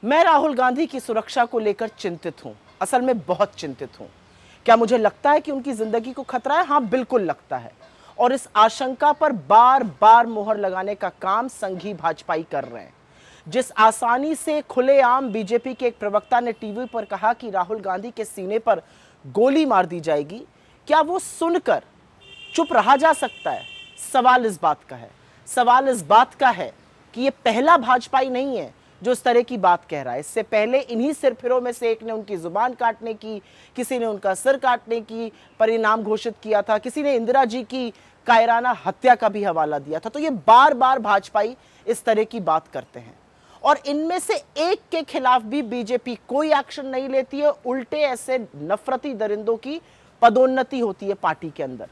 मैं राहुल गांधी की सुरक्षा को लेकर चिंतित हूं, असल में बहुत चिंतित हूं। क्या मुझे लगता है कि उनकी जिंदगी को खतरा है? हाँ, बिल्कुल लगता है। और इस आशंका पर बार बार मोहर लगाने का काम संघी भाजपाई कर रहे हैं। जिस आसानी से खुलेआम बीजेपी के एक प्रवक्ता ने टीवी पर कहा कि राहुल गांधी के सीने पर गोली मार दी जाएगी, क्या वो सुनकर चुप रहा जा सकता है? सवाल इस बात का है, सवाल इस बात का है कि ये पहला भाजपाई नहीं है जो इस तरह की बात कह रहा है। इससे पहले इन्हीं सिरफिरों में से एक ने उनकी जुबान काटने की, किसी ने उनका सिर काटने की परिणाम घोषित किया था, किसी ने इंदिरा जी की कायराना हत्या का भी हवाला दिया था। तो ये बार बार भाजपाई इस तरह की बात करते हैं और इनमें से एक के खिलाफ भी बीजेपी कोई एक्शन नहीं लेती है। उल्टे ऐसे नफरती दरिंदों की पदोन्नति होती है पार्टी के अंदर।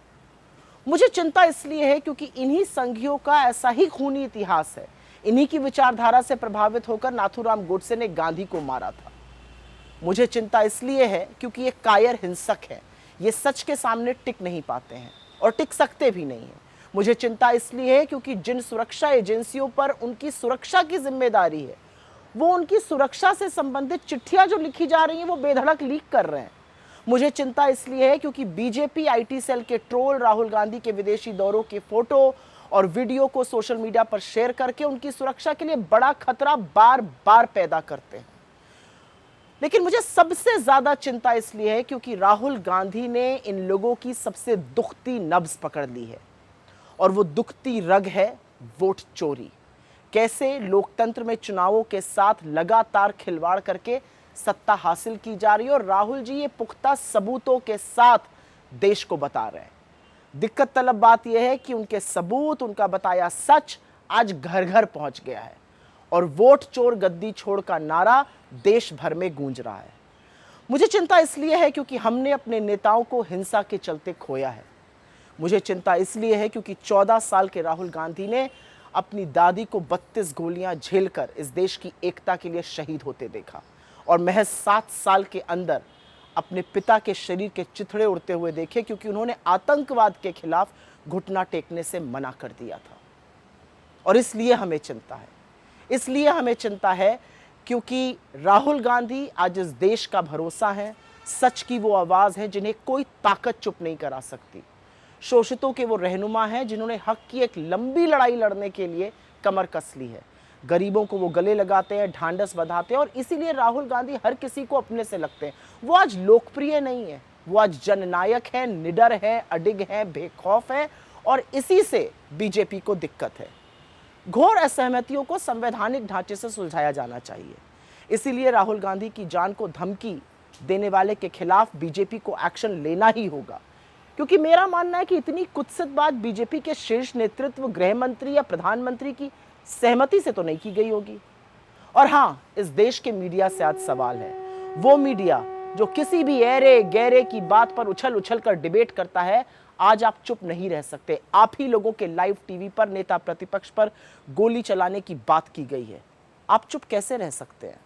मुझे चिंता इसलिए है क्योंकि इन्हीं संघियों का ऐसा ही खूनी इतिहास है। इन्हीं की विचारधारा से प्रभावित होकर नाथूराम गोडसे ने गांधी को मारा था। मुझे चिंता इसलिए है क्योंकि ये कायर हिंसक है, ये सच के सामने टिक नहीं पाते हैं और टिक सकते भी नहीं हैं। मुझे चिंता इसलिए है क्योंकि जिन सुरक्षा एजेंसियों पर उनकी सुरक्षा की जिम्मेदारी है, वो उनकी सुरक्षा से संबंधित चिट्ठियां जो लिखी जा रही हैं वो बेधड़क लीक कर रहे हैं। मुझे चिंता इसलिए है क्योंकि बीजेपी आईटी सेल के ट्रोल राहुल गांधी के विदेशी दौरों के फोटो और वीडियो को सोशल मीडिया पर शेयर करके उनकी सुरक्षा के लिए बड़ा खतरा बार बार पैदा करते हैं। लेकिन मुझे सबसे ज्यादा चिंता इसलिए है क्योंकि राहुल गांधी ने इन लोगों की सबसे दुखती नब्ज पकड़ ली है और वो दुखती रग है वोट चोरी। कैसे लोकतंत्र में चुनावों के साथ लगातार खिलवाड़ करके सत्ता हासिल की जा रही है और राहुल जी ये पुख्ता सबूतों के साथ देश को बता रहे हैं। दिक्कत तलब बात यह है कि उनके सबूत, उनका बताया सच आज घर घर पहुंच गया है और वोट चोर गद्दी छोड़ का नारा देश भर में गूंज रहा है। मुझे चिंता इसलिए है क्योंकि हमने अपने नेताओं को हिंसा के चलते खोया है। मुझे चिंता इसलिए है क्योंकि 14 साल के राहुल गांधी ने अपनी दादी को 32 गोलियां झेलकर इस देश की एकता के लिए शहीद होते देखा और महज 7 साल के अंदर अपने पिता के शरीर के चिथड़े उड़ते हुए देखे क्योंकि उन्होंने आतंकवाद के खिलाफ घुटना टेकने से मना कर दिया था। और इसलिए हमें चिंता है, इसलिए हमें चिंता है क्योंकि राहुल गांधी आज इस देश का भरोसा है, सच की वो आवाज है जिन्हें कोई ताकत चुप नहीं करा सकती। शोषितों के वो रहनुमा हैं जिन्होंने हक की एक लंबी लड़ाई लड़ने के लिए कमर कस ली है। गरीबों को वो गले लगाते हैं, ढांढस बंधाते हैं और इसीलिए राहुल गांधी हर किसी को अपने से लगते हैं। वो आज लोकप्रिय नहीं है, वो आज जननायक है, निडर है, अडिग है, बेखौफ है और इसी से बीजेपी को दिक्कत है। घोर असहमतियों को संवैधानिक ढांचे से सुलझाया जाना चाहिए। इसीलिए राहुल गांधी की जान को धमकी देने वाले के खिलाफ बीजेपी को एक्शन लेना ही होगा, क्योंकि मेरा मानना है कि इतनी कुत्सित बात बीजेपी के शीर्ष नेतृत्व, गृह मंत्री या प्रधानमंत्री की सहमति से तो नहीं की गई होगी। और हाँ, इस देश के मीडिया से आज सवाल है, वो मीडिया जो किसी भी ऐरे गैरे की बात पर उछल उछल कर डिबेट करता है, आज आप चुप नहीं रह सकते। आप ही लोगों के लाइव टीवी पर नेता प्रतिपक्ष पर गोली चलाने की बात की गई है, आप चुप कैसे रह सकते हैं?